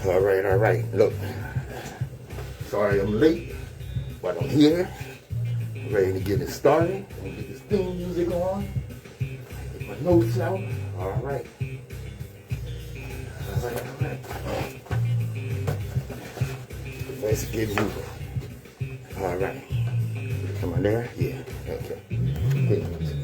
All right. Look, sorry I'm late, but I'm here, ready to get it started. I'm gonna get this theme music on, get my notes out. All right. Let's get moving. All right. Come on there? Yeah. Okay. Theme music.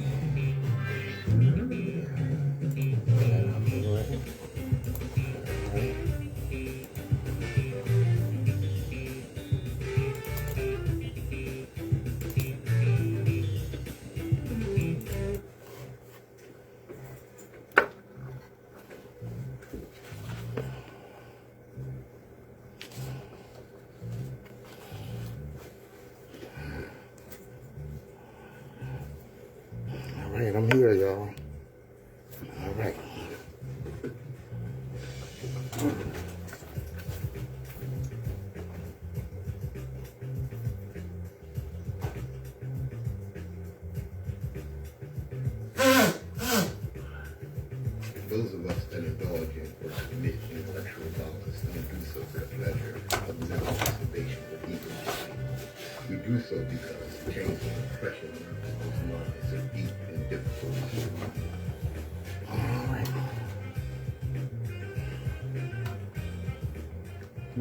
All right, I'm here, y'all. All right. Those of us that indulge in or commit intellectual violence don't do so for the pleasure of mental masturbation or ego. We do so because the change and impression on our people's minds are deep and difficult to survive. All right.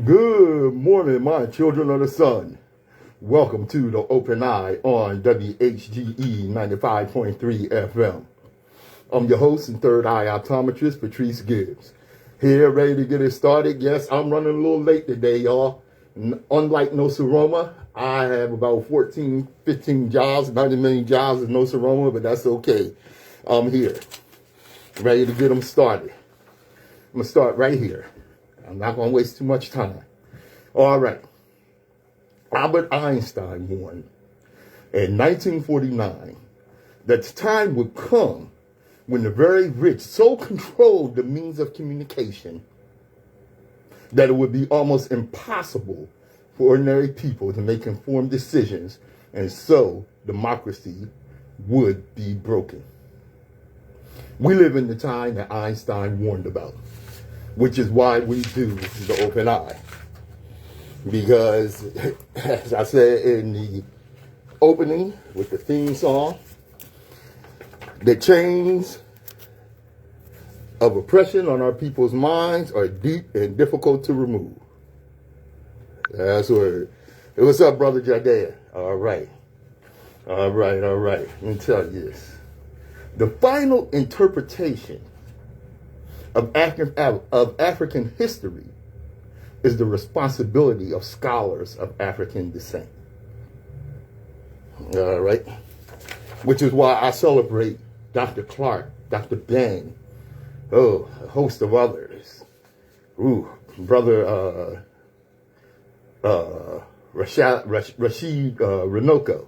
Good morning, my children of the sun. Welcome to the Open Eye on WHGE 95.3 FM. I'm your host and third eye optometrist, Patrice Gibbs. Here, ready to get it started. Yes, I'm running a little late today, y'all. Unlike Nsoromma, I have about 14, 15 jobs, 90 million jobs in Nsoromma, but that's okay. I'm here, ready to get them started. I'm going to start right here. I'm not going to waste too much time. All right. Albert Einstein warned in 1949 that the time would come when the very rich so controlled the means of communication that it would be almost impossible for ordinary people to make informed decisions, and so democracy would be broken. We live in the time that Einstein warned about, which is why we do the Open Eye. Because, as I said in the opening with the theme song, the chains of oppression on our people's minds are deep and difficult to remove. That's word. Hey, what's up, Brother Jadea? All right. Let me tell you this. The final interpretation of African history is the responsibility of scholars of African descent. All right. Which is why I celebrate Dr. Clark, Dr. Ben, a host of others. Brother Rashid Renoko.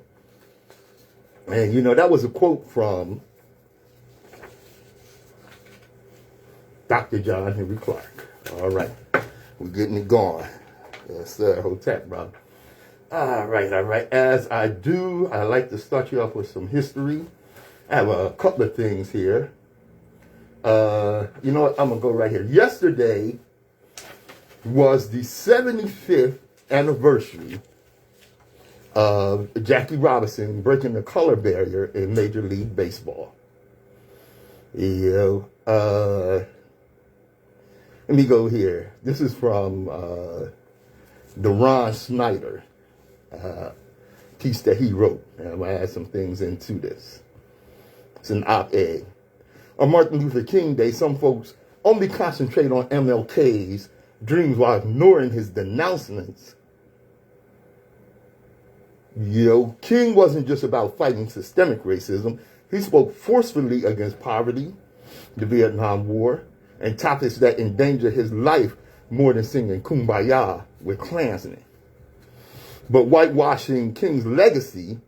And, you know, that was a quote from Dr. John Henry Clark. All right. We're getting it going. Yes, sir. Hotep, brother. All right. As I do, I like to start you off with some history. I have a couple of things here. You know what? I'm going to go right here. Yesterday was the 75th anniversary of Jackie Robinson breaking the color barrier in Major League Baseball. You know, let me go here. This is from Deron Snyder, piece that he wrote. And I'm going to add some things into this. It's an op-ed. On Martin Luther King Day, some folks only concentrate on MLK's dreams while ignoring his denouncements. You know, King wasn't just about fighting systemic racism. He spoke forcefully against poverty, the Vietnam War, and topics that endanger his life more than singing Kumbaya with Klansmen. But whitewashing King's legacy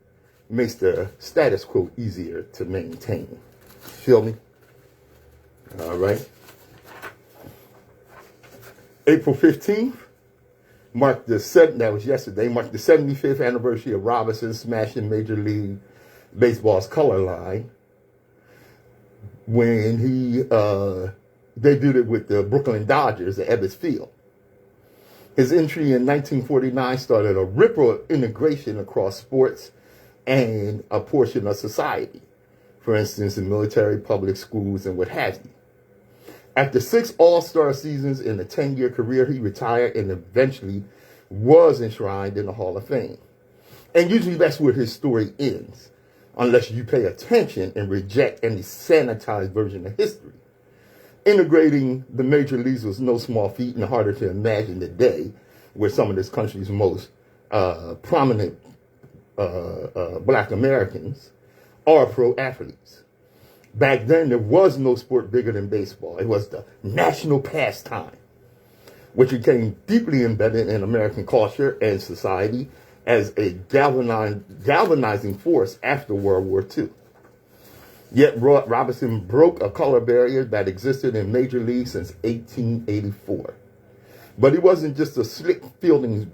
makes the status quo easier to maintain. Feel me? All right. April 15th marked that was yesterday, marked the 75th anniversary of Robinson smashing Major League Baseball's color line when he debuted it with the Brooklyn Dodgers at Ebbets Field. His entry in 1949 started a ripple integration across sports and a portion of society, for instance, in military, public schools, and what have you. After 6 All-Star seasons in a 10-year career, he retired and eventually was enshrined in the Hall of Fame. And usually that's where his story ends, unless you pay attention and reject any sanitized version of history. Integrating the major leagues was no small feat and harder to imagine today, where some of this country's most prominent black Americans are pro athletes. Back then, there was no sport bigger than baseball. It was the national pastime, which became deeply embedded in American culture and society as a galvanizing force after World War II. Yet Robinson broke a color barrier that existed in Major League since 1884. But he wasn't just a slick fielding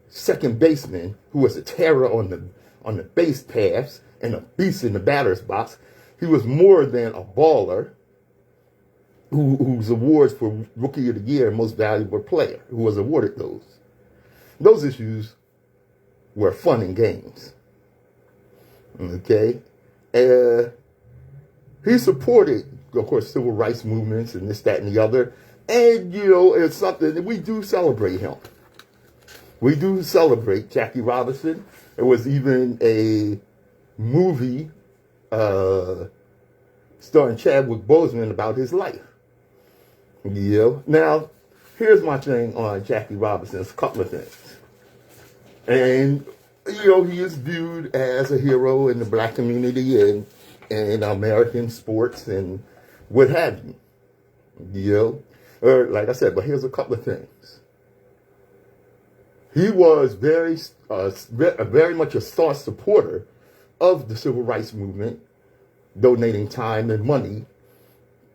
second baseman who was a terror on the base paths and a beast in the batter's box. He was more than a baller whose awards for Rookie of the Year and Most Valuable Player, who was awarded those. Those issues were fun and games. Okay? He supported, of course, civil rights movements and this, that, and the other. And, you know, it's something that we do celebrate him. We do celebrate Jackie Robinson. There was even a movie starring Chadwick Boseman about his life. You know? Now, here's my thing on Jackie Robinson. It's a couple of things. And, you know, he is viewed as a hero in the black community and American sports and what have you. You know? Or, like I said, but here's a couple of things. He was very much a staunch supporter of the civil rights movement, donating time and money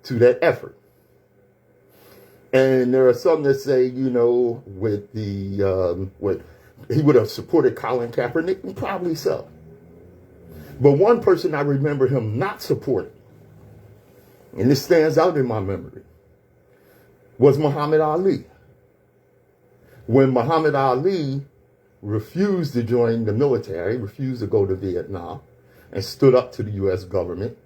to that effort. And there are some that say, you know, with the he would have supported Colin Kaepernick, and probably so. But one person I remember him not supporting, and this stands out in my memory, was Muhammad Ali. When Muhammad Ali refused to join the military, refused to go to Vietnam, and stood up to the U.S. government,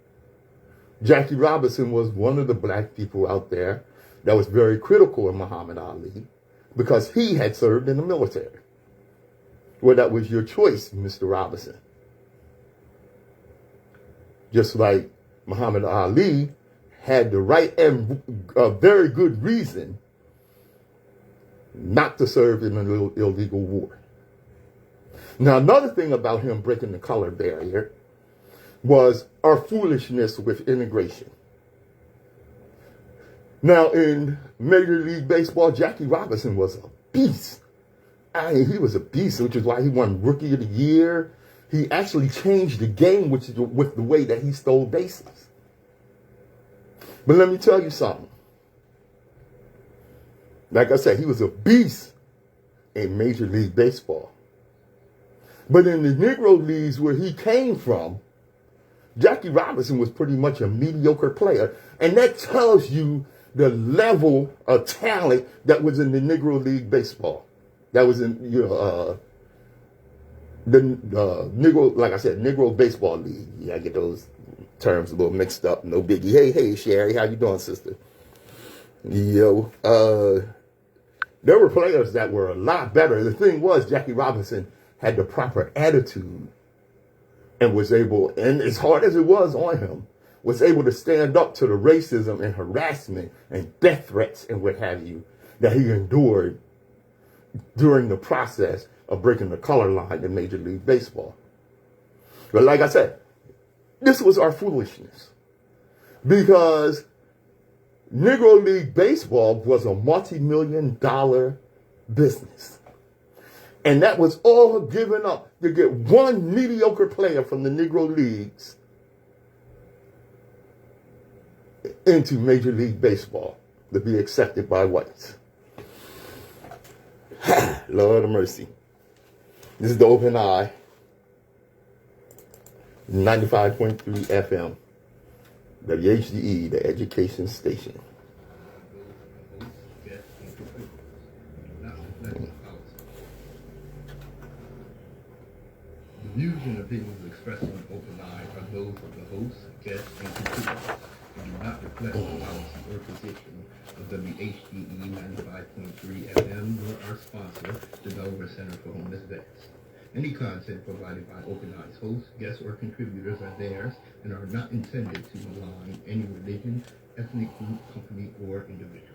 Jackie Robinson was one of the black people out there that was very critical of Muhammad Ali because he had served in the military. Well, that was your choice, Mr. Robinson. Just like Muhammad Ali had the right and a very good reason not to serve in an illegal war. Now, another thing about him breaking the color barrier was our foolishness with integration. Now, in Major League Baseball, Jackie Robinson was a beast. I mean, he was a beast, which is why he won Rookie of the Year. He actually changed the game with the way that he stole bases. But let me tell you something. Like I said, he was a beast in Major League Baseball. But in the Negro Leagues where he came from, Jackie Robinson was pretty much a mediocre player. And that tells you the level of talent that was in the Negro League Baseball. That was in the Negro, like I said, Negro Baseball League. Yeah, I get those terms a little mixed up. No biggie. Hey, Sherry, how you doing, sister? Yo, there were players that were a lot better. The thing was, Jackie Robinson had the proper attitude and was able, and as hard as it was on him, was able to stand up to the racism and harassment and death threats and what have you that he endured during the process of breaking the color line in Major League Baseball. But like I said, this was our foolishness because Negro League Baseball was a multi-million-dollar business. And that was all given up to get one mediocre player from the Negro Leagues into Major League Baseball to be accepted by whites. Lord of mercy. This is the Open Eye, 95.3 FM, WHGE, the education station. and opinions expressed on Open Eye are those of the host, guests, and contributors, and do not reflect the policy or position of WHGE 95.3 FM nor our sponsor, the Delaware Center for Homeless Vets. Any content provided by Open Eye's hosts, guests, or contributors are theirs and are not intended to malign any religion, ethnic group, company, or individual.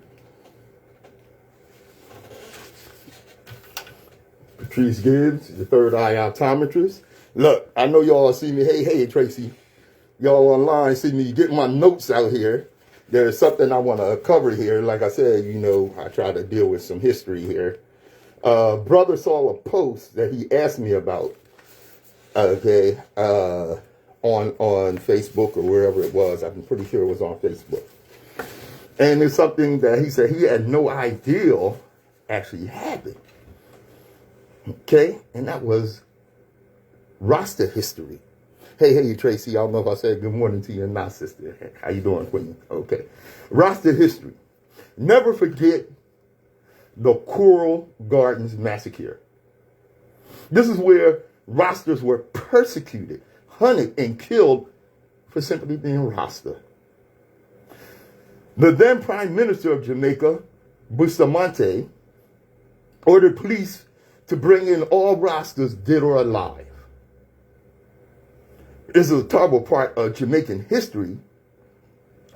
Patrice Gibbs, the third eye optometrist. Look, I know y'all see me. Hey, Tracy. Y'all online see me getting my notes out here. There's something I want to cover here. Like I said, you know, I try to deal with some history here. Brother saw a post that he asked me about, okay, on Facebook or wherever it was. I'm pretty sure it was on Facebook. And it's something that he said he had no idea actually happened. Okay, and that was Rasta history. Hey, Tracy, I don't know if I said good morning to you or not, sister. How you doing, Queen? Okay. Rasta history. Never forget the Coral Gardens Massacre. This is where Rastas were persecuted, hunted, and killed for simply being Rasta. The then Prime Minister of Jamaica, Bustamante, ordered police to bring in all Rastas, dead or alive. This is a terrible part of Jamaican history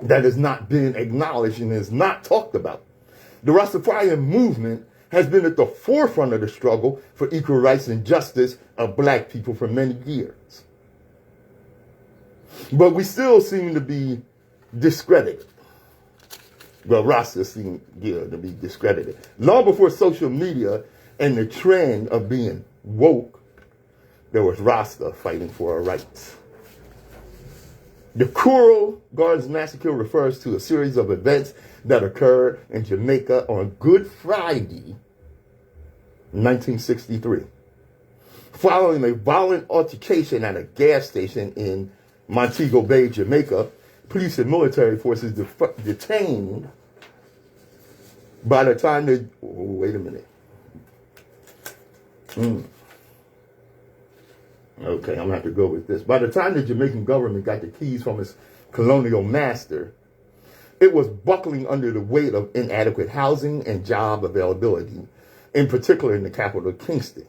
that has not been acknowledged and is not talked about. The Rastafarian movement has been at the forefront of the struggle for equal rights and justice of black people for many years. But we still seem to be discredited. Well, Rastas seem to be discredited. Long before social media and the trend of being woke, there was Rasta fighting for our rights. The Coral Gardens Massacre refers to a series of events that occurred in Jamaica on Good Friday, 1963. Following a violent altercation at a gas station in Montego Bay, Jamaica, police and military forces detained by the time they... wait a minute. Okay, I'm going to have to go with this. By the time the Jamaican government got the keys from its colonial master, it was buckling under the weight of inadequate housing and job availability, in particular in the capital, Kingston.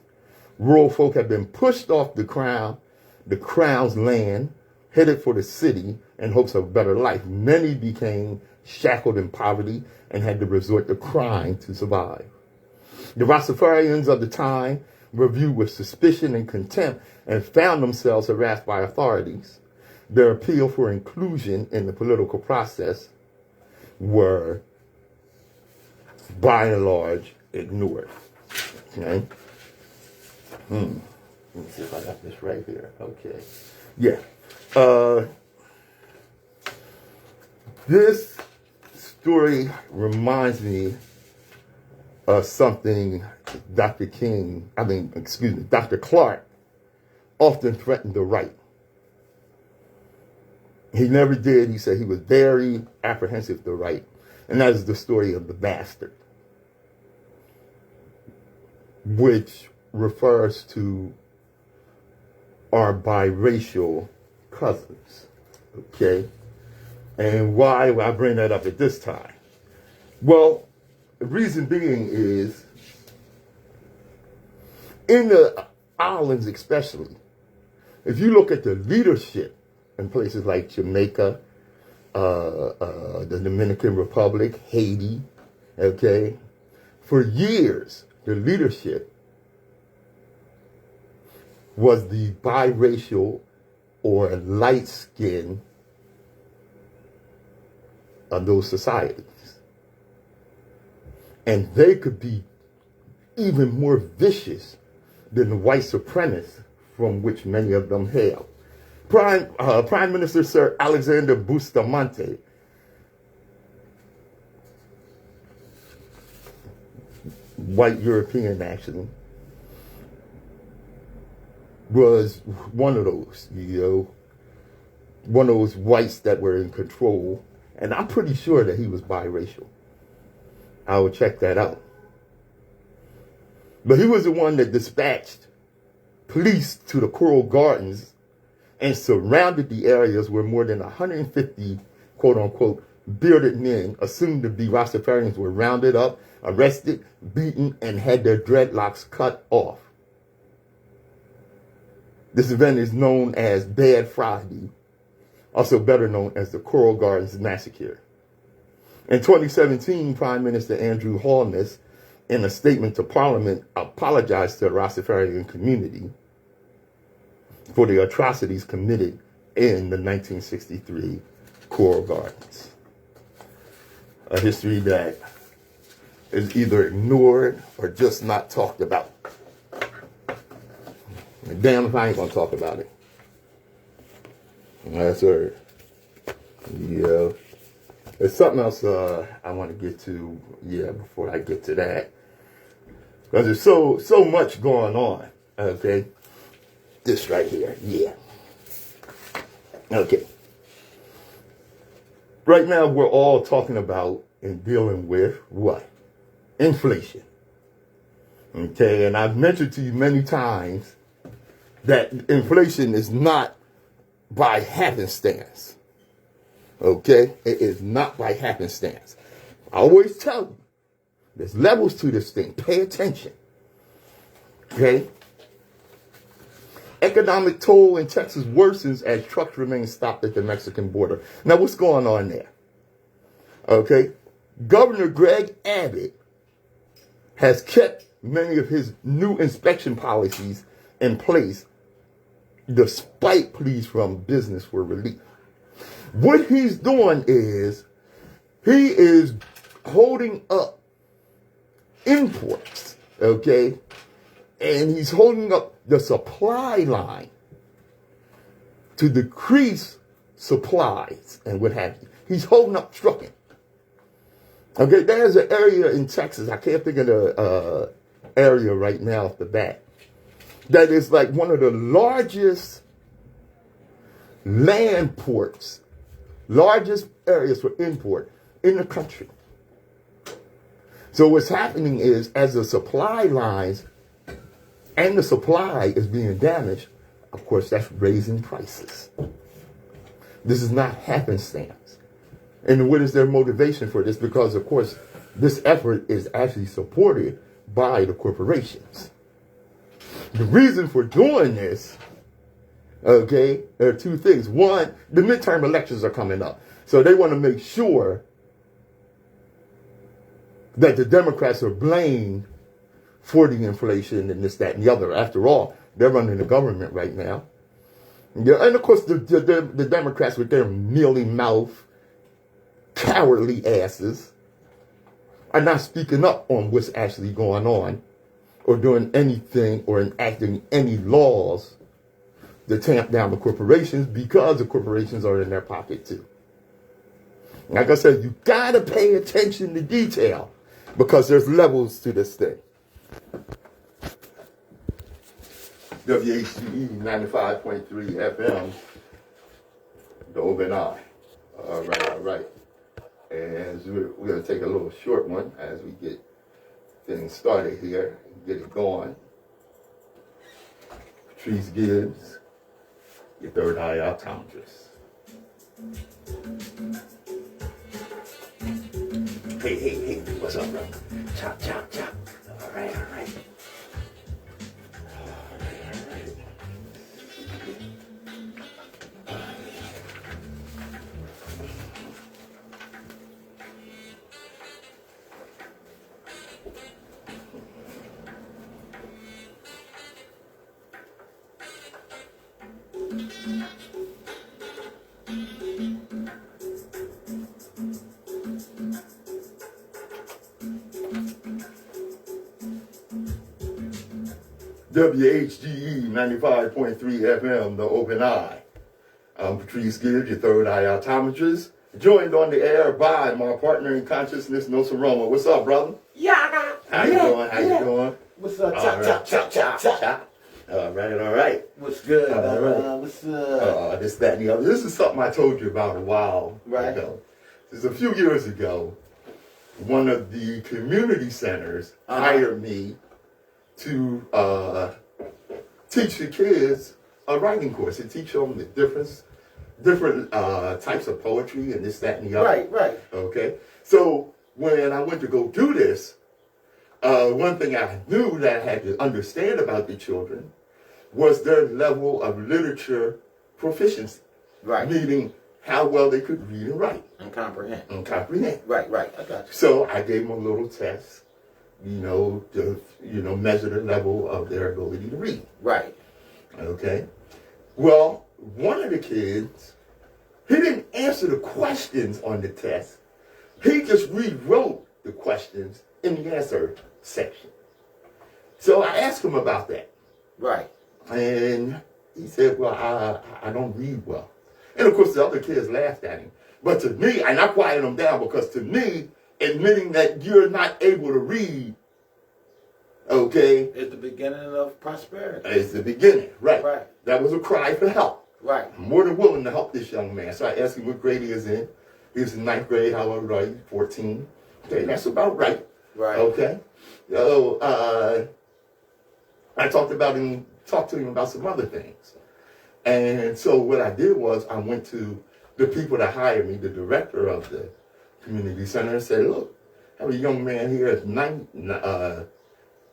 Rural folk had been pushed off the crown's land, headed for the city in hopes of a better life. Many became shackled in poverty and had to resort to crime to survive. The Rastafarians of the time were viewed with suspicion and contempt and found themselves harassed by authorities. Their appeal for inclusion in the political process were, by and large, ignored. Okay? Let me see if I got this right here. Okay. Yeah. This story reminds me of something Dr. Clark often threatened to write. He never did. He said he was very apprehensive to write. And that is the story of the bastard, which refers to our biracial cousins. Okay? And why I bring that up at this time? Well, the reason being is, in the islands especially, if you look at the leadership in places like Jamaica, the Dominican Republic, Haiti, okay, for years, the leadership was the biracial or light skin of those societies. And they could be even more vicious than the white supremacists from which many of them hail. Prime Minister Sir Alexander Bustamante white European actually was one of those, one of those whites that were in control. And I'm pretty sure that he was biracial. I will check that out. But he was the one that dispatched police to the Coral Gardens and surrounded the areas where more than 150 quote-unquote bearded men assumed to be Rastafarians were rounded up, arrested, beaten, and had their dreadlocks cut off. This event is known as Bad Friday, also better known as the Coral Gardens Massacre. In 2017, Prime Minister Andrew Holness, in a statement to Parliament, apologized to the Rastafarian community for the atrocities committed in the 1963 Coral Gardens. A history that is either ignored or just not talked about. And damn if I ain't gonna talk about it. That's right. Yeah. There's something else I want to get to, before I get to that. Because there's so much going on, okay? This right here, Okay. Right now, we're all talking about and dealing with what? Inflation. Okay, and I've mentioned to you many times that inflation is not by happenstance. Okay? It is not by happenstance. I always tell you, there's levels to this thing. Pay attention. Okay? Economic toll in Texas worsens as trucks remain stopped at the Mexican border. Now, what's going on there? Okay? Governor Greg Abbott has kept many of his new inspection policies in place despite pleas from business for relief. What he's doing is he is holding up imports, okay? And he's holding up the supply line to decrease supplies and what have you. He's holding up trucking. Okay, there's an area in Texas, I can't think of the area right now off the bat, that is like one of the largest land ports, largest areas for import in the country. So what's happening is, as the supply lines and the supply is being damaged, of course, that's raising prices. This is not happenstance. And what is their motivation for this? Because, of course, this effort is actually supported by the corporations. The reason for doing this, okay, there are two things. One, the midterm elections are coming up. So they want to make sure that the Democrats are blamed for the inflation and this, that, and the other. After all, they're running the government right now. Yeah, and of course, the Democrats with their mealy mouth, cowardly asses are not speaking up on what's actually going on or doing anything or enacting any laws to tamp down the corporations, because the corporations are in their pocket too. Like I said, you gotta pay attention to detail because there's levels to this thing. WHGE 95.3 FM, the open eye. All right. And we're going to take a little short one as we get things started here and get it going. Patrice Gibbs, your third eye optometrist. Hey, what's up, bro? Chop. All right. WHGE 95.3 FM, the open eye. I'm Patrice Gibbs, your third eye optometrist, joined on the air by my partner in consciousness, Nsoromma. What's up, brother? Yeah. How you doing? What's up? Chop. All right. What's good? All right. What's up? This, that, and the other. This is something I told you about a while ago. This is a few years ago. One of the community centers hired me to teach the kids a writing course. It teach them the different types of poetry and this, that, and the other. Right. Okay. So when I went to go do this, one thing I knew that I had to understand about the children was their level of literature proficiency. Right. Meaning how well they could read and write. And comprehend. Right. I got you. So I gave them a little test, to measure the level of their ability to read. Right. Okay. Well, one of the kids, he didn't answer the questions on the test. He just rewrote the questions in the answer section. So I asked him about that. Right. And he said, well, I don't read well. And of course the other kids laughed at him. But to me, and I quieted him down, because to me, admitting that you're not able to read, okay, It's the beginning of prosperity. is the beginning. Right. Right. That was a cry for help. Right. I'm more than willing to help this young man. So I asked him what grade he is in. He was in 9th grade. How old are you? 14. Okay, that's about right. Right. Okay. So I talked to him about some other things. And so what I did was I went to the people that hired me, the director of the community center, and said, look, I have a young man here in the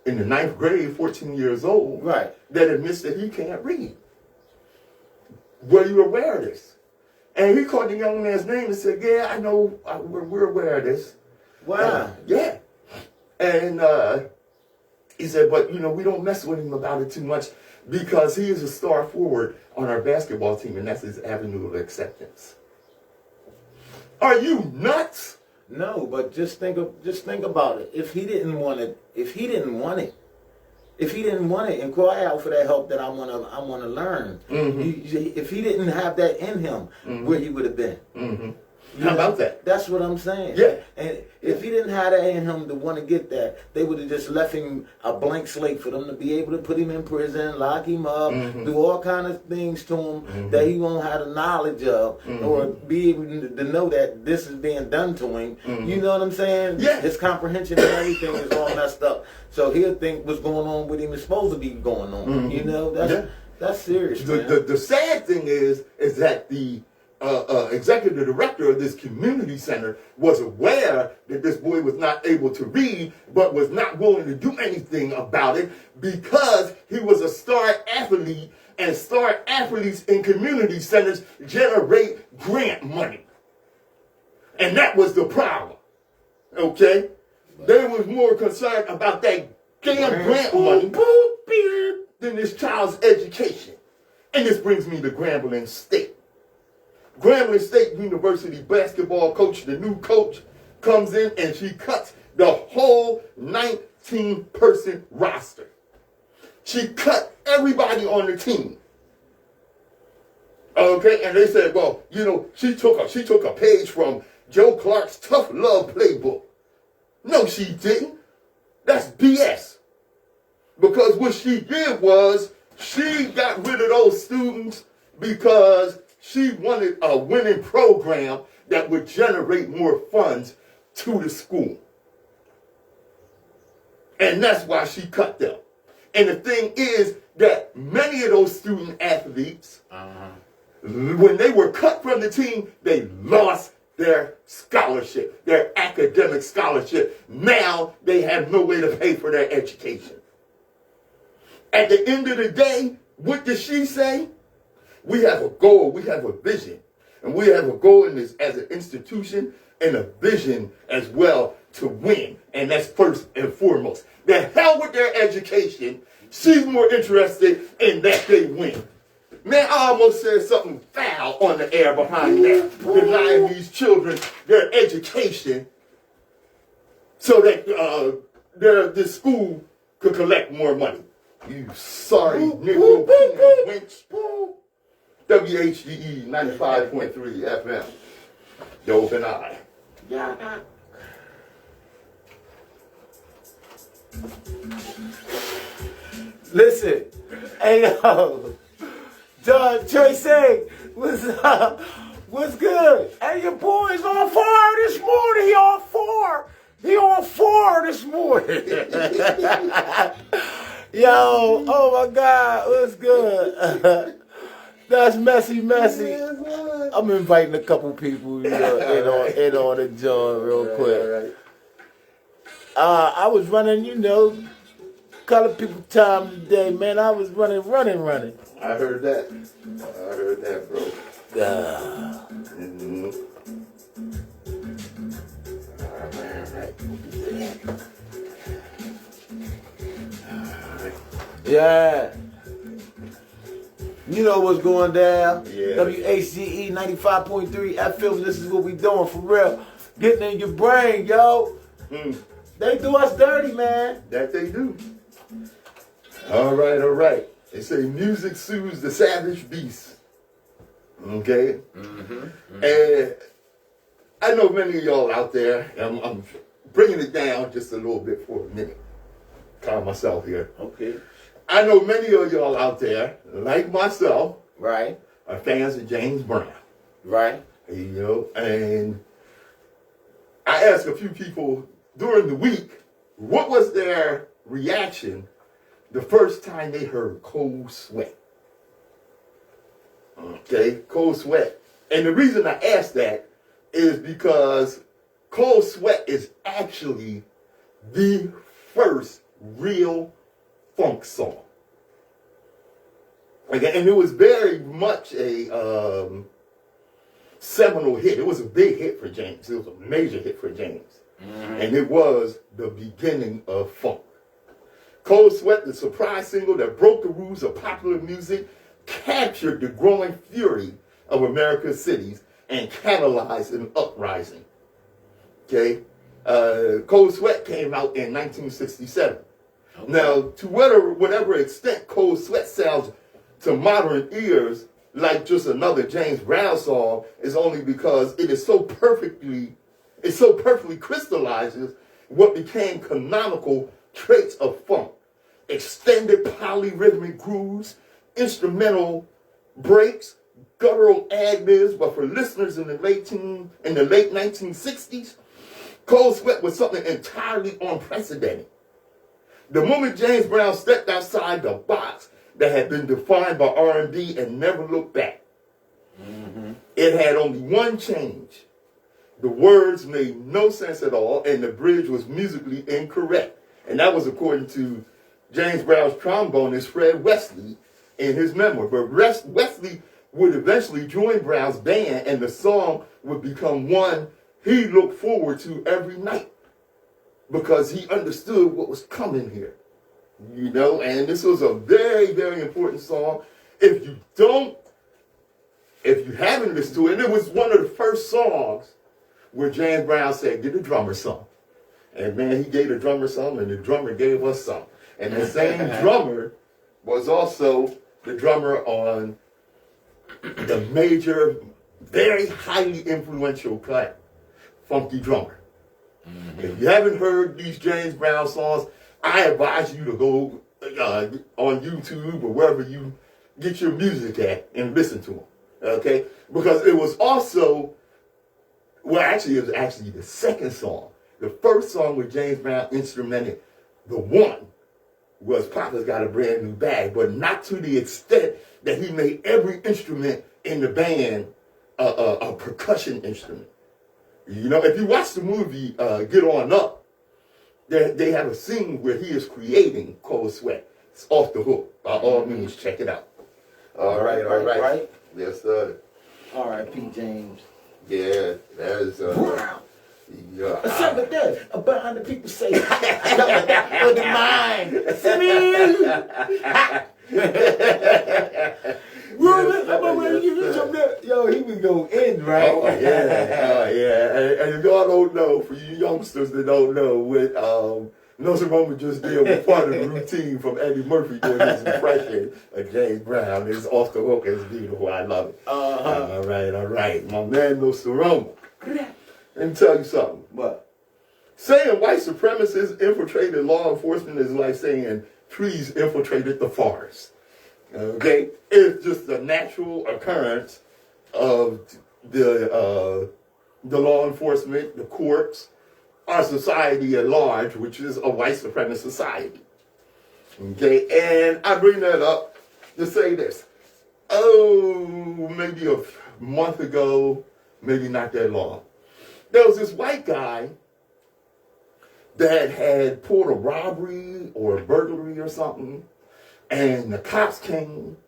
9th grade, 14 years old, Right. that admits that he can't read. Were you aware of this? And he called the young man's name and said, yeah, I know, we're aware of this. Wow. Yeah. And he said, but, we don't mess with him about it too much, because he is a star forward on our basketball team, and that's his avenue of acceptance. Are you nuts? No, but just think about it. If he didn't want it, and cry out for that help that I wanna learn. Mm-hmm. If he didn't have that in him, where he would have been. Mm-hmm. How about that? That's what I'm saying. Yeah. And if he didn't have that in him to want to get that, they would have just left him a blank slate for them to be able to put him in prison, lock him up, do all kind of things to him that he won't have the knowledge of, or be able to know that this is being done to him. You know what I'm saying? Yeah. His comprehension and everything is all messed up. So he'll think what's going on with him is supposed to be going on. You know, that's serious. The sad thing is that the executive director of this community center was aware that this boy was not able to read, but was not willing to do anything about it, because he was a star athlete, and star athletes in community centers generate grant money. And that was the problem. Okay? They was more concerned about that damn grant money than this child's education. And this brings me to Grambling State. Grambling State University basketball coach, the new coach, comes in and she cuts the whole 19-person roster. She cut everybody on the team. Okay, and they said, well, she took a page from Joe Clark's Tough Love playbook. No, she didn't. That's BS. Because what she did was she got rid of those students because she wanted a winning program that would generate more funds to the school. And that's why she cut them. And the thing is that many of those student athletes, when they were cut from the team, they lost their scholarship, their academic scholarship. Now they have no way to pay for their education. At the end of the day, what does she say? We have a goal, we have a vision. And we have a goal in this as an institution and a vision as well to win. And that's first and foremost. The hell with their education. She's more interested in that they win. Man, I almost said something foul on the air behind that. Denying these children their education so that the school could collect more money. You sorry Negro wench. WHGE 95.3 FM. The Open Eye. Listen, hey yo, John Tracy, what's up? What's good? Hey, your boy's on fire this morning. He on fire this morning. Yo, oh my God, what's good? That's messy. I'm inviting a couple people, in on the joint real quick. I was running, colored people time today, man. I was running. I heard that. Bro. Mm-hmm. Yeah. You know what's going down. Yeah. WHGE 95.3 FM. This is what we doing for real. Getting in your brain, yo. They do us dirty, man. That they do. All right. They say music soothes the savage beast. Okay? And I know many of y'all out there, I'm bringing it down just a little bit for a minute. Calm myself here. Okay. I know many of y'all out there, like myself, Right. are fans of James Brown. Right. And I asked a few people during the week, what was their reaction the first time they heard Cold Sweat? Okay, Cold Sweat. And the reason I asked that is because Cold Sweat is actually the first real funk song. Okay, and it was very much a seminal hit. It was a big hit for James. It was a major hit for James. And it was the beginning of funk. Cold Sweat, the surprise single that broke the rules of popular music, captured the growing fury of America's cities and catalyzed an uprising. Okay? Cold Sweat came out in 1967. Okay. Now, to whatever extent Cold Sweat sounds to modern ears like just another James Brown song is only because it so perfectly crystallizes what became canonical traits of funk. Extended polyrhythmic grooves, instrumental breaks, guttural ad-libs, but for listeners in the late 1960s, Cold Sweat was something entirely unprecedented. The moment James Brown stepped outside the box that had been defined by R&B and never looked back, it had only one change. The words made no sense at all, and the bridge was musically incorrect. And that was according to James Brown's trombonist, Fred Wesley, in his memoir. But Wesley would eventually join Brown's band, and the song would become one he looked forward to every night because he understood what was coming here. And this was a very, very important song. If you haven't listened to it, and it was one of the first songs where James Brown said, "Get the drummer some." And man, he gave the drummer some, and the drummer gave us some. And the same drummer was also the drummer on the major, very highly influential cut, Funky Drummer. If you haven't heard these James Brown songs, I advise you to go on YouTube or wherever you get your music at and listen to them. Okay? Because it was also, it was actually the second song. The first song with James Brown instrumented, the one, was Papa's Got a Brand New Bag, but not to the extent that he made every instrument in the band a percussion instrument. If you watch the movie Get On Up, they have a scene where he is creating Cold Sweat. It's off the hook. By all means, check it out. All right. Yes, sir. R.I.P. James. Yeah, that is... Brown. Yeah. Except for that, about the people say, look at mine. Yo, he would go in, right? Oh, yeah. And if y'all don't know, for you youngsters that don't know, what Nsoromma just did was part of the routine from Eddie Murphy doing his impression of James Brown. It's off the hook. It's beautiful. I love it. All right. My man Nsoromma. Let me tell you something. What? Saying white supremacists infiltrated law enforcement is like saying trees infiltrated the forest. Okay? It's just a natural occurrence of the law enforcement, the courts, our society at large, which is a white supremacist society. Okay, and I bring that up to say this. Oh, maybe a month ago, maybe not that long. There was this white guy that had pulled a robbery or a burglary or something, and the cops came,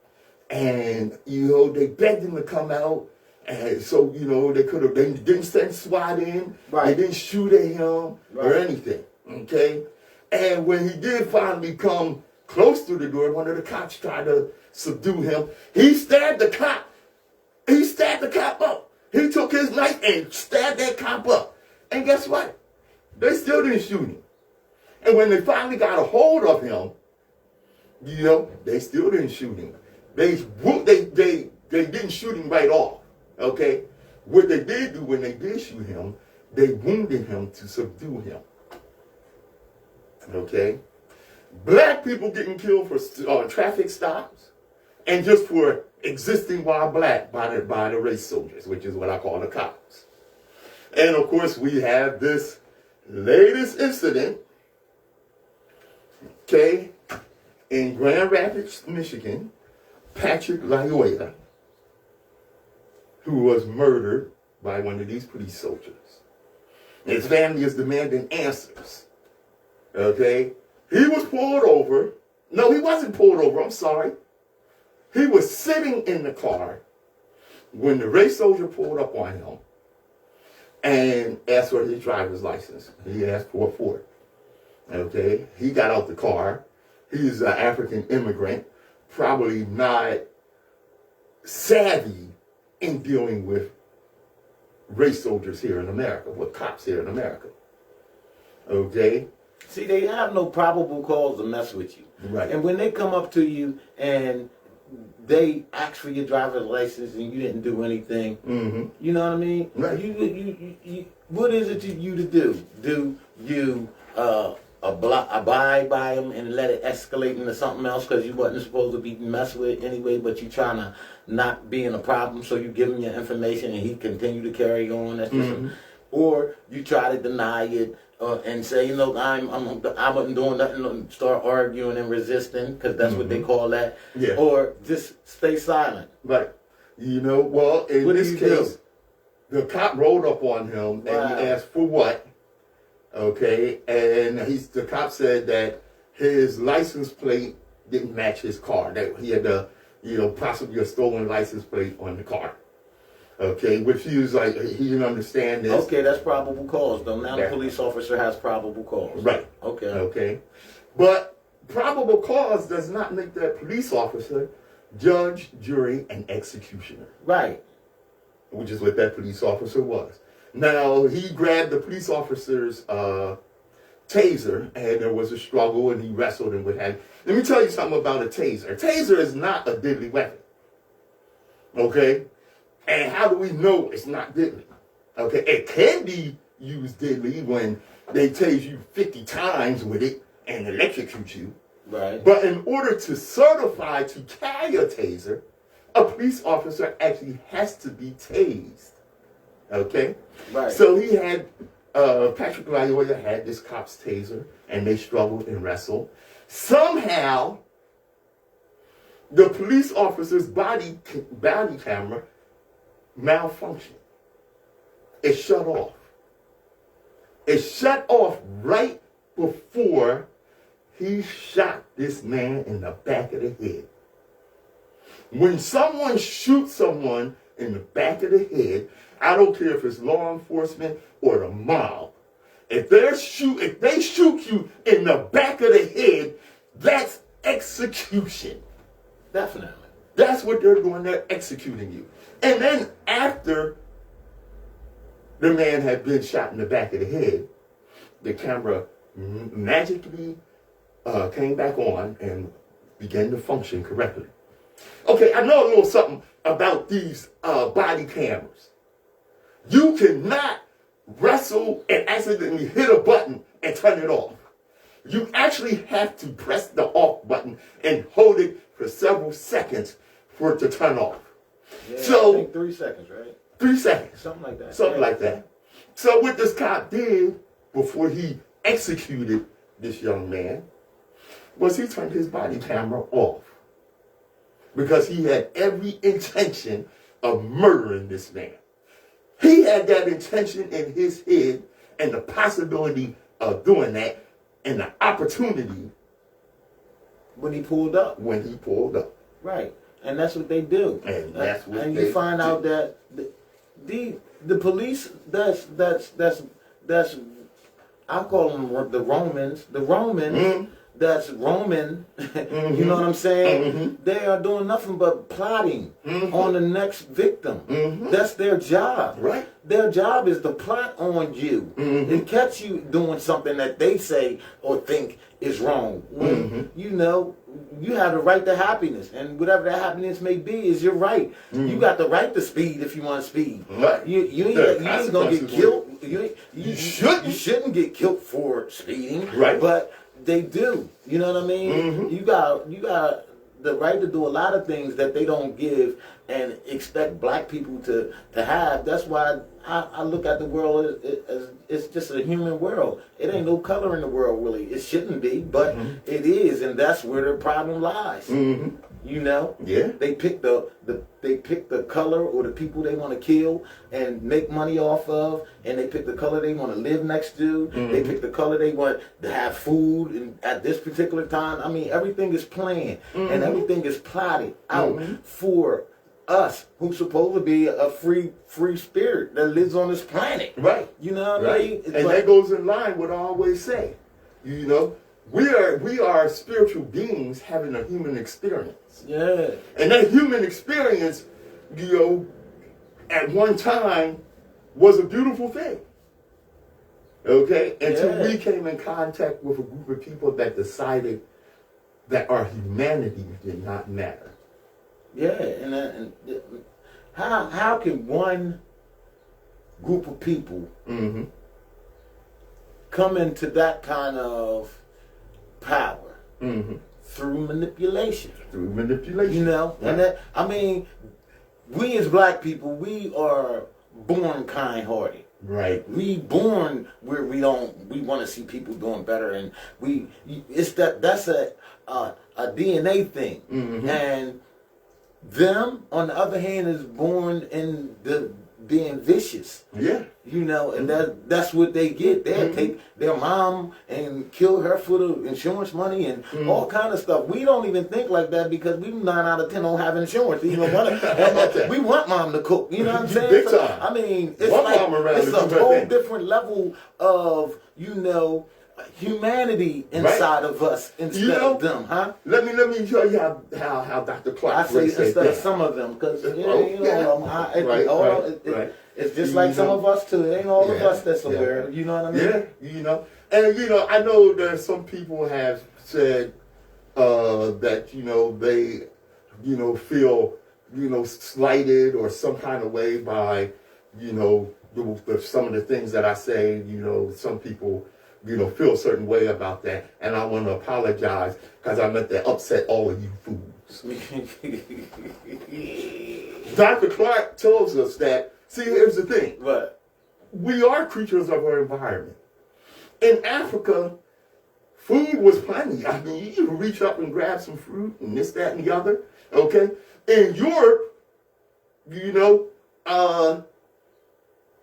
and they begged him to come out, and so they didn't send SWAT in, Right. They didn't shoot at him or Right. anything, okay? And when he did finally come close to the door, one of the cops tried to subdue him. He stabbed the cop. He stabbed the cop up. He took his knife and stabbed that cop up. And guess what? They still didn't shoot him. And when they finally got a hold of him, they still didn't shoot him. They didn't shoot him right off. Okay? What they did do when they did shoot him, they wounded him to subdue him. Okay? Black people getting killed for traffic stops and just for existing while black by the race soldiers, which is what I call the cops. And of course, we have this latest incident, okay, in Grand Rapids, Michigan, Patrick Layoya, who was murdered by one of these police soldiers. And his family is demanding answers. Okay? He was pulled over. No, he wasn't pulled over, I'm sorry. He was sitting in the car when the race soldier pulled up on him and asked for his driver's license. He asked for it. Okay? He got out the car. He's an African immigrant, probably not savvy in dealing with race soldiers here in America, with cops here in America. Okay? See, they have no probable cause to mess with you. Right. And when they come up to you and they ask for your driver's license and you didn't do anything, you know what I mean? Right. You, what is it you to do? Do you abide by them and let it escalate into something else because you wasn't supposed to be messed with anyway, but you trying to not be in a problem, so you give him your information and he continue to carry on? That's just or you try to deny it. And say, I wasn't doing nothing, and start arguing and resisting, because that's what they call that. Yeah. Or just stay silent. Right. Well, in What do this you case, the cop rolled up on him and he asked for what? Okay. And the cop said that his license plate didn't match his car. That he had possibly a stolen license plate on the car. Okay, which he was like, he didn't understand this. Okay, that's probable cause, though. Now the police officer has probable cause. Right. Okay. Okay. But probable cause does not make that police officer judge, jury, and executioner. Right. Which is what that police officer was. Now, he grabbed the police officer's taser, and there was a struggle, and he wrestled and what have you. Let me tell you something about a taser. A taser is not a deadly weapon. Okay? And how do we know it's not deadly? Okay, it can be used deadly when they tase you 50 times with it and electrocute you. Right. But in order to certify to carry a taser, a police officer actually has to be tased. Okay? Right. So he had, Patrick Layoya had this cop's taser, and they struggled and wrestled. Somehow, the police officer's body camera malfunctioned. It shut off. It shut off right before he shot this man in the back of the head. When someone shoots someone in the back of the head, I don't care if it's law enforcement or the mob, if they shoot you in the back of the head, that's execution. Definitely. That's what they're doing. They're executing you. And then after the man had been shot in the back of the head, the camera magically came back on and began to function correctly. Okay, I know a little something about these body cameras. You cannot wrestle and accidentally hit a button and turn it off. You actually have to press the off button and hold it for several seconds for it to turn off. Yeah, So I think 3 seconds, right? 3 seconds. Something like that. Something like that. So what this cop did before he executed this young man, was he turned his body camera off because he had every intention of murdering this man. He had that intention in his head and the possibility of doing that and the opportunity when he pulled up. Right. And that's what they do. And that's what and they you find do. out that the police that's I call them the Romans. The Romans that's Roman, you know what I'm saying? They are doing nothing but plotting on the next victim. That's their job. Right. Their job is to plot on you and catch you doing something that they say or think is wrong. When, you know, you have the right to happiness, and whatever that happiness may be is your right. You got the right to speed if you want to speed. Right. You ain't gonna get killed. You shouldn't get killed for speeding. Right. But they do. You know what I mean? You got the right to do a lot of things that they don't give and expect black people to have. That's why I look at the world as it's just a human world. It ain't no color in the world, really. It shouldn't be, but it is, and that's where the problem lies. You know? Yeah. They pick the color or the people they want to kill and make money off of, and they pick the color they want to live next to. They pick the color they want to have food and at this particular time. I mean, everything is planned and everything is plotted out for us, who's supposed to be a free spirit that lives on this planet. Right. You know what I mean? And that goes in line with what I always say. You know, we are spiritual beings having a human experience. Yeah. And that human experience, you know, at one time was a beautiful thing. Okay? Until we came in contact with a group of people that decided that our humanity did not matter. Yeah, and how can one group of people come into that kind of power through manipulation? You know, Right. and that, I mean, we as black people, we are born kind-hearted. Right. We born where we want to see people doing better, and that's a DNA thing, and them, on the other hand, is born in being vicious. Yeah. You know, and that's what they get. They'll take their mom and kill her for the insurance money and all kind of stuff. We don't even think like that because we 9 out of 10 don't have insurance. Even we want mom to cook. You know what I'm saying? Big time. I mean, it's One like mom around it's to a do her whole thing. different level of, you know, humanity inside of us instead of them, huh? Let me show you how Dr. Clark I say said instead of that. some of them, because Right. it's just like some of us too. It ain't all of us that's aware. You know what I mean? Yeah, you know. And, you know, I know that some people have said that, you know, they, you know, feel, you know, slighted or some kind of way by, you know, some of the things that I say. You know, some people, you know, feel a certain way about that. And I want to apologize because I meant to upset all of you fools. Dr. Clark tells us that, see, here's the thing. What? We are creatures of our environment. In Africa, food was plenty. I mean, you could reach up and grab some fruit and this, that, and the other. Okay? In Europe, you know,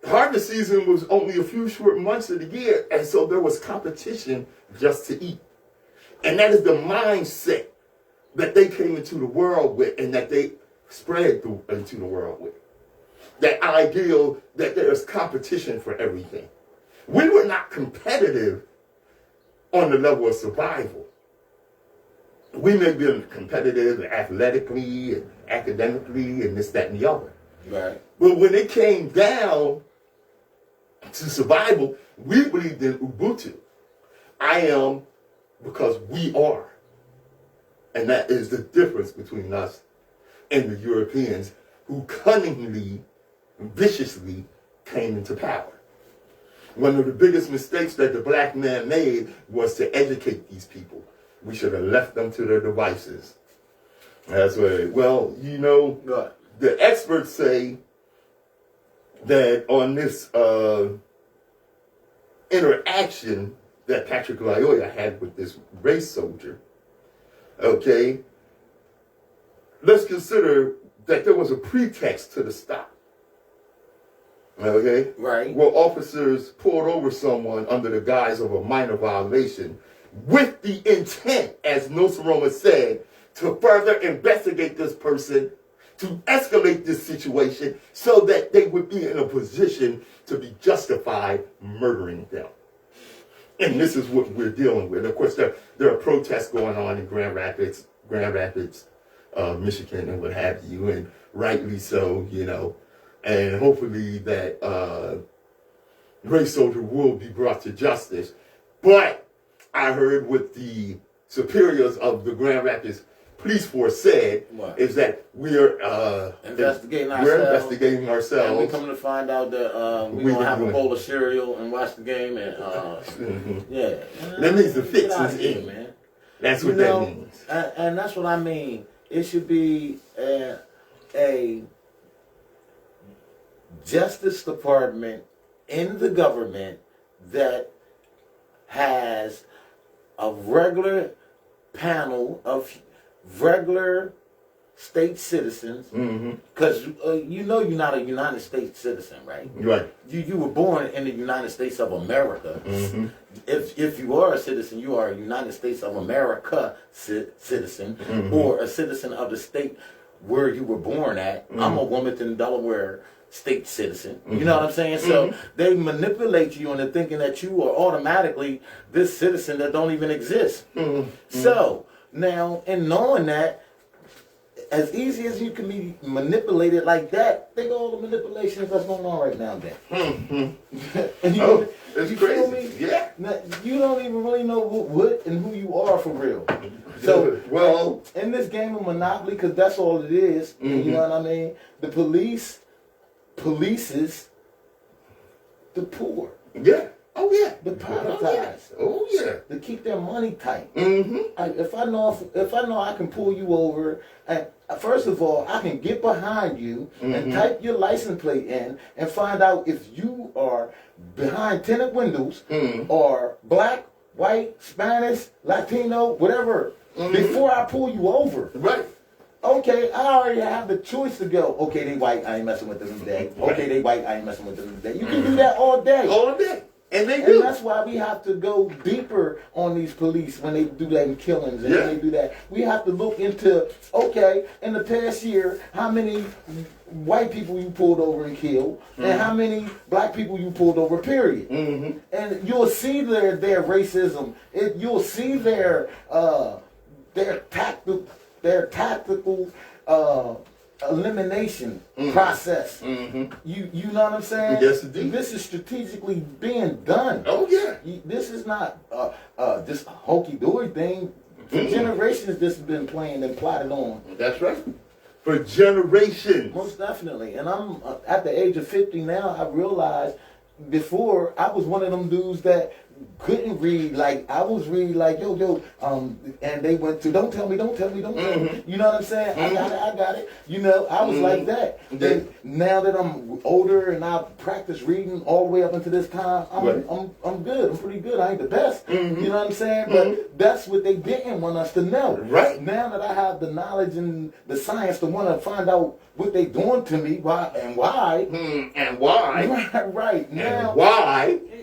harvest season was only a few short months of the year, and so there was competition just to eat. And that is the mindset that they came into the world with and that they spread into the world with. That ideal that there is competition for everything. We were not competitive on the level of survival. We may be competitive athletically and academically and this, that, and the other. Right. But when it came down to survival, we believed in Ubuntu. I am because we are. And that is the difference between us and the Europeans who cunningly, viciously came into power. One of the biggest mistakes that the black man made was to educate these people. We should have left them to their devices. That's right. Well, you know, the experts say that on this interaction that Patrick Lyoya had with this race soldier, Okay? Let's consider that there was a pretext to the stop. Okay? Right. Where officers pulled over someone under the guise of a minor violation with the intent, as Nsoromma said, to further investigate this person, to escalate this situation so that they would be in a position to be justified murdering them. And this is what we're dealing with. Of course, there are protests going on in Grand Rapids, Michigan, and what have you, and rightly so, you know. And hopefully that race soldier will be brought to justice. But I heard what the superiors of the Grand Rapids police force said is that we're investigating ourselves. And we're coming to find out that we don't have a bowl of cereal and watch the game. And yeah, that means the fix is in, man. That's what that means. And that's what I mean. It should be a Justice Department in the government that has a regular panel of regular state citizens, because you know you're not a United States citizen, right? Right. You were born in the United States of America. If you are a citizen, you are a United States of America citizen, or a citizen of the state where you were born at. I'm a Wilmington, Delaware state citizen. You know what I'm saying? So they manipulate you into thinking that you are automatically this citizen that don't even exist. So now, in knowing that, as easy as you can be manipulated like that, think of all the manipulations that's going on right now, then. It's you crazy. feel me? Yeah. Now, you don't even really know what and who you are for real. So, well, in this game of Monopoly, because that's all it is, you know what I mean? The polices the poor. Yeah. Oh yeah. The privatized. Oh yeah. To keep their money tight. If I know I can pull you over, and first of all, I can get behind you and type your license plate in and find out if you are behind tinted windows or black, white, Spanish, Latino, whatever, before I pull you over. Right. Okay, I already have the choice to go. Okay, they white, I ain't messing with them today. Okay, they white, I ain't messing with them today. You can do that all day. All day. And they do. And that's why we have to go deeper on these police when they do that killings and when they do that. We have to look into, okay, in the past year, how many white people you pulled over and killed, and how many black people you pulled over, period. And you'll see their racism. You'll see their tactical elimination process. You know what I'm saying? Yes, indeed. This is strategically being done. Oh yeah. This is not just a hokey-dory thing. For generations, this has been planned and plotted on. That's right. For generations. Most definitely. And I'm at the age of 50 now. I realized before I was one of them dudes that couldn't read. Like I was reading like yo, and they went to don't tell me. You know what I'm saying? I got it. You know, I was like that. And now that I'm older and I've practiced reading all the way up until this time, I'm good. I'm pretty good. I ain't the best. You know what I'm saying? But that's what they didn't want us to know. Right. Now that I have the knowledge and the science to want to find out what they doing to me, why. Right. Now. And why.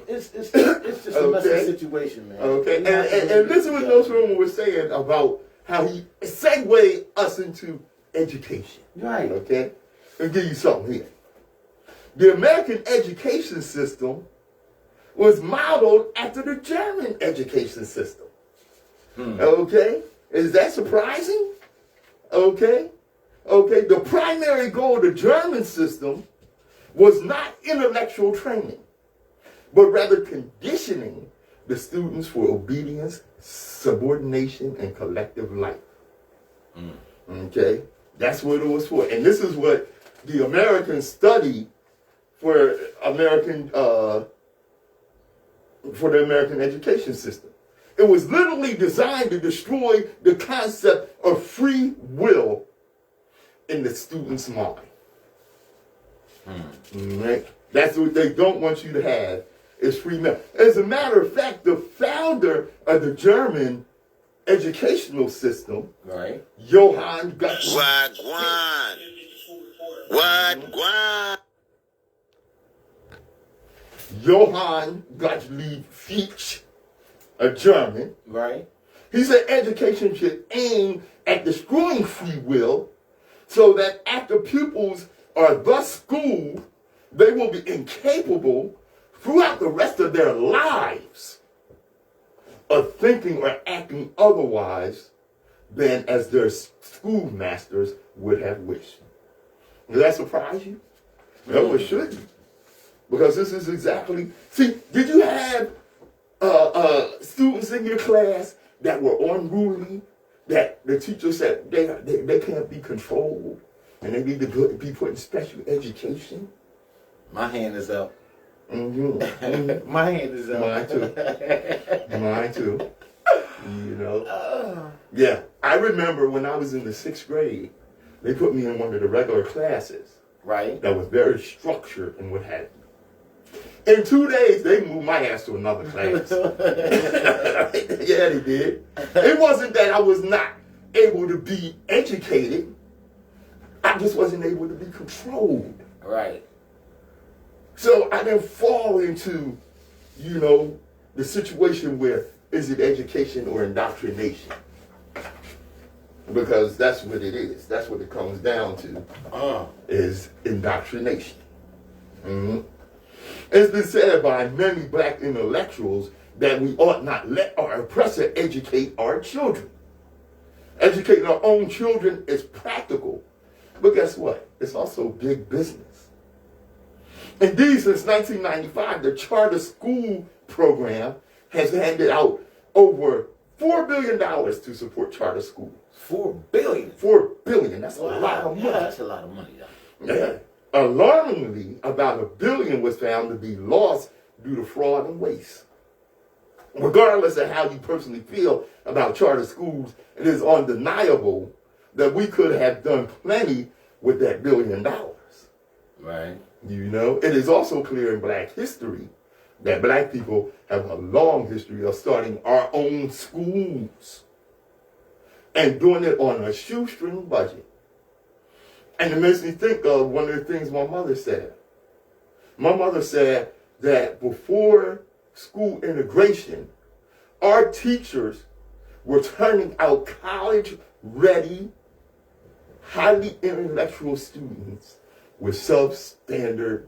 It's just a messy situation, man. Okay. And this is what Nsoromma was saying about how he segued us into education. Right. Okay. I'll give you something here. The American education system was modeled after the German education system. Okay. Is that surprising? Okay. The primary goal of the German system was not intellectual training, but rather conditioning the students for obedience, subordination, and collective life. Okay? That's what it was for. And this is what the Americans studied for the American education system. It was literally designed to destroy the concept of free will in the student's mind. Right? That's what they don't want you to have, is free will. As a matter of fact, the founder of the German educational system, Right. Johann got Johann Gottlieb Fichte, a German. Right. He said education should aim at destroying free will so that after pupils are thus schooled, they will be incapable throughout the rest of their lives of thinking or acting otherwise than as their schoolmasters would have wished. Does that surprise you? No, it shouldn't. Because this is exactly, see, did you have students in your class that were unruly, that the teacher said they can't be controlled and they need to be put in special education? My hand is up. Mm-hmm. My hand is up. Mine too. Mine too. You know? Yeah. I remember when I was in the 6th grade, they put me in one of the regular classes. Right. That was very structured and what have you. In 2 days, they moved my ass to another class. Yeah, they did. It wasn't that I was not able to be educated. I just wasn't able to be controlled. Right. So I didn't fall into, you know, the situation where is it education or indoctrination? Because that's what it is. That's what it comes down to, is indoctrination. Mm-hmm. It's been said by many black intellectuals that we ought not let our oppressor educate our children. Educating our own children is practical, but guess what? It's also big business. Indeed, since 1995, the charter school program has handed out over $4 billion to support charter schools. $4 billion. $4 billion. That's a lot of money. Yeah, that's a lot of money, though. Yeah. Alarmingly, about $1 billion was found to be lost due to fraud and waste. Regardless of how you personally feel about charter schools, it is undeniable that we could have done plenty with that $1 billion. Right. You know, it is also clear in black history that black people have a long history of starting our own schools and doing it on a shoestring budget. And it makes me think of one of the things my mother said. My mother said that before school integration, our teachers were turning out college-ready, highly intellectual students with substandard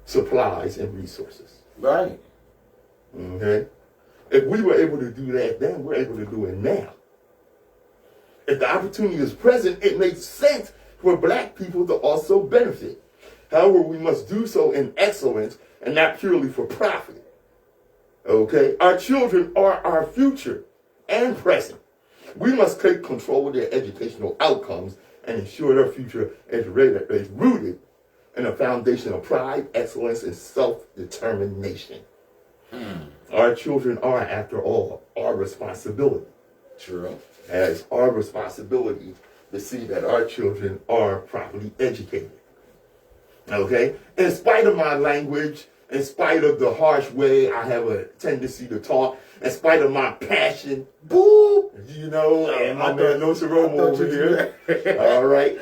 supplies and resources. Right. Okay? If we were able to do that then, we're able to do it now. If the opportunity is present, it makes sense for black people to also benefit. However, we must do so in excellence and not purely for profit. Okay? Our children are our future and present. We must take control of their educational outcomes and ensure their future is rooted in a foundation of pride, excellence, and self-determination. Our children are, after all, our responsibility. True. And it's our responsibility to see that our children are properly educated. Okay? In spite of my language, in spite of the harsh way I have a tendency to talk, in spite of my passion, boo, you know, and my man Nsoromma over here. All right?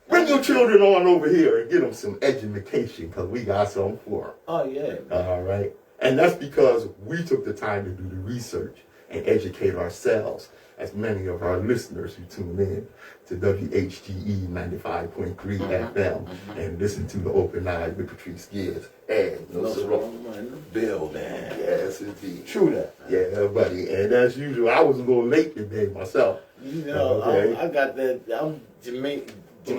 Bring your children on over here and get them some education because we got something for them. Oh, yeah. All right? And that's because we took the time to do the research and educate ourselves, as many of our listeners who tune in to WHGE 95.3 FM and listen to the Open Eye with Patrice, Gibbs, and Nsoromma in the building. Yes, indeed. True that. Yeah, buddy. And as usual, I was a little late today myself. You know, Okay. I got that. I'm Jamaican, you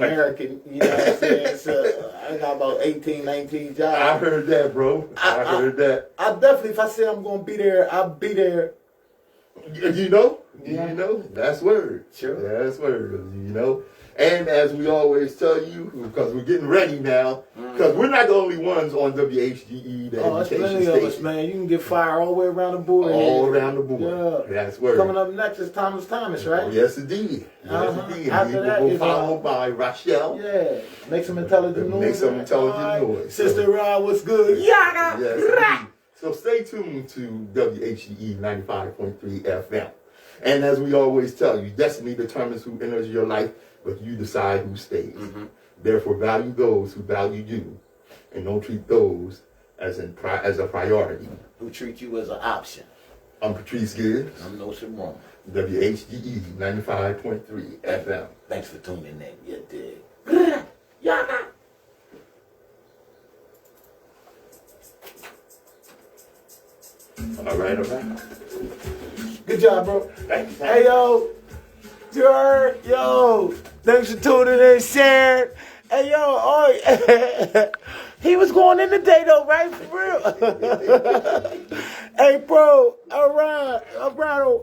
know what I'm saying? So I got about 18, 19 jobs. I heard that, bro. I heard that. I definitely, if I say I'm going to be there, I'll be there. You know? Yeah. You know? That's word. Sure. That's word, you know? And as we always tell you, because we're getting ready now, because we're not the only ones on WHGE, the Oh, there's education plenty station. of us, man. You can get fired all the way around the board. All around the board. Yeah. That's word. Coming up next is Thomas, right? Oh, yes, indeed. Yes, indeed. After that We'll is, followed by Rochelle. Yeah. Make some intelligent noise. Make some intelligent All right. noise. Sister Rod, what's good? Yaga! Yes, indeed. So stay tuned to WHGE 95.3 FM. And as we always tell you, destiny determines who enters your life, but you decide who stays. Therefore, value those who value you, and don't treat those as a priority. Who treat you as an option. I'm Patrice Gibbs. I'm Nsoromma. WHGE 95.3 FM. Thanks for tuning in. You dig. All right. Good job, bro. Thank you. Hey, yo. You heard? Yo. Thanks for tuning in, sharing. Hey, yo. Oh, he was going in today, though, right? For real. Hey, bro. All right.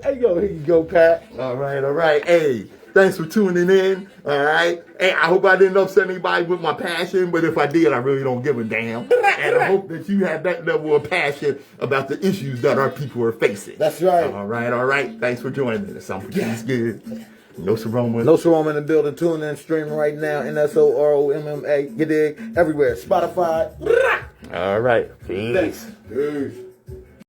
Hey, yo. Here you go, Pat. All right. Hey, thanks for tuning in. All right. Hey, I hope I didn't upset anybody with my passion, but if I did, I really don't give a damn. And I hope that you have that level of passion about the issues that our people are facing. That's right. All right. Thanks for joining us. I'm Patrice Gibbs. Nsoromma. Nsoromma in the building. Tune in, streaming right now. Nsoromma. You dig? Everywhere. Spotify. All right. Peace. Peace.